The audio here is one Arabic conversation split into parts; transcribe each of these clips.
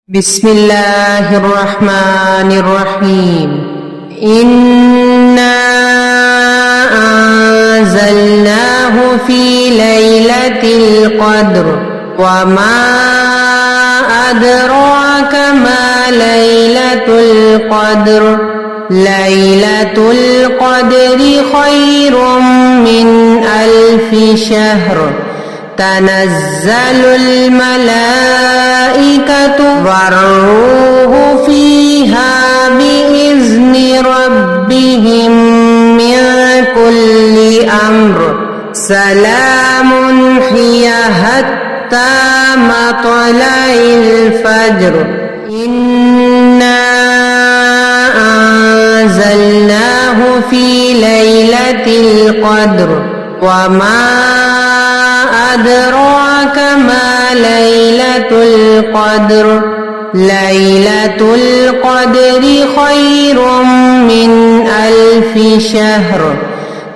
بسم الله الرحمن الرحيم. إنا أنزلناه في ليلة القدر وما أدراك ما ليلة القدر. ليلة القدر خير من 1000 شهر. تنزل الملائكة والروح فيها بإذن ربهم من كل أمر. سلام هي حتى مطلع الفجر. إنا أنزلناه في ليلة القدر وما أدراك ما ليلة القدر. ليلة القدر خير من 1000 شهر.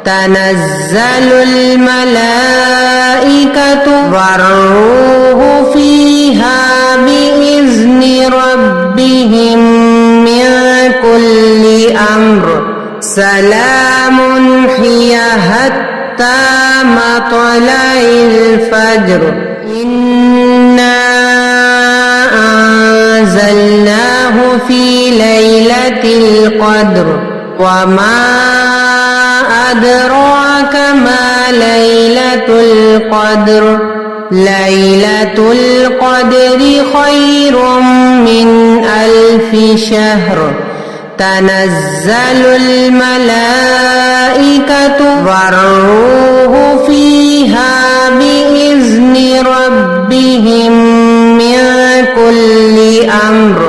تنزل الملائكة والروح فيها بإذن ربهم من كل أمر. سلام هي حتى مطلع الفجر. إنا أنزلناه في ليلة القدر وما أدراك ما ليلة القدر. ليلة القدر خير من 1000 شهر. تنزل الملائكة والروح فيها بإذن ربهم من كل أمر.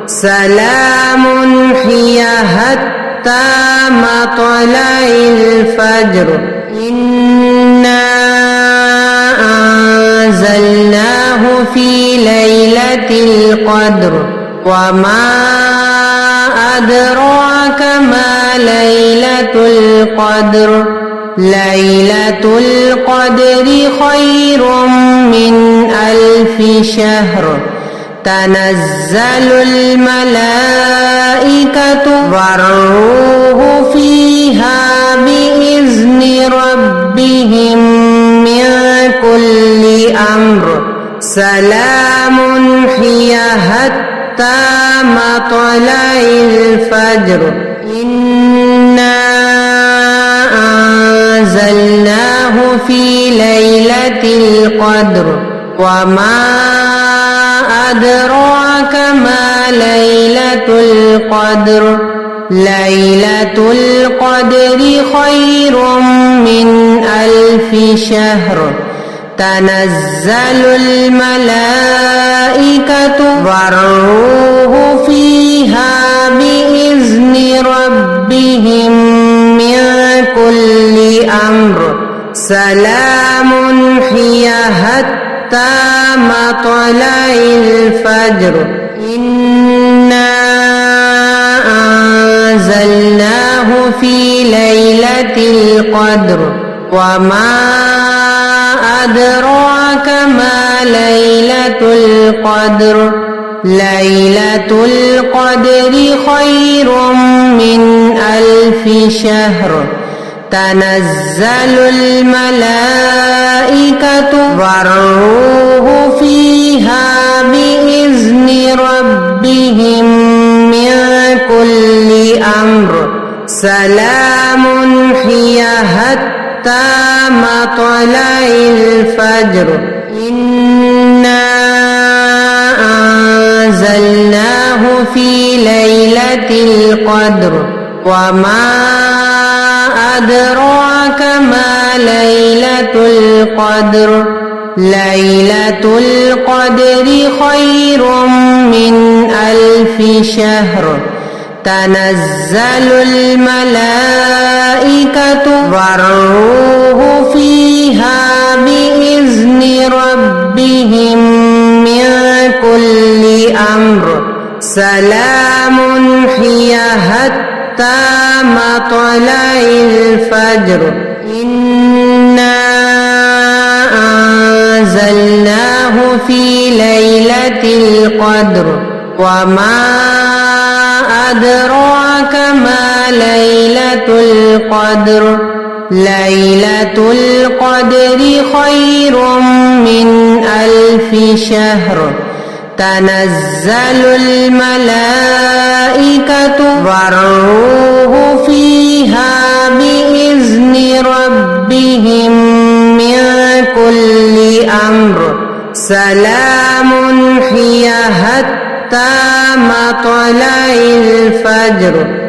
سلام هي حتى مطلع الفجر. إنا أنزلناه في ليلة القدر وما أدراك ما ليلة القدر. ليلة القدر خير من 1000 شهر. تنزل الملائكة والروح فيها بإذن ربهم من كل أمر. سلام هي حتى مطلع الفجر. إنا أنزلناه في ليلة القدر وما أدراك ما ليلة القدر. ليلة القدر خير من 1000 شهر. تنزل الملائكة والروح فيها بإذن ربهم من كل أمر. سلام هي حتى مطلع الفجر. إنا أنزلناه في ليلة القدر وما أدراك ما ليلة القدر. ليلة القدر خير من 1000 شهر. تنزل الملائكة والروح فيها بإذن ربهم من كل أمر. سلام هي حتى مطلع الفجر. إنا أنزلناه في ليلة القدر وما أدراك ما ليلة القدر. ليلة القدر خير من 1000 شهر. تنزل الملائكة والروح فيها بإذن ربهم من كل أمر. سلام هي حتى مطلع الفجر. إنا أنزلناه في ليلة القدر وما أدراك ما ليلة القدر ليلة القدر خير من 1000 شهر تنزل الملائكة والروح فيها بإذن ربهم من كل أمر سلام هي حتى مطلع الفجر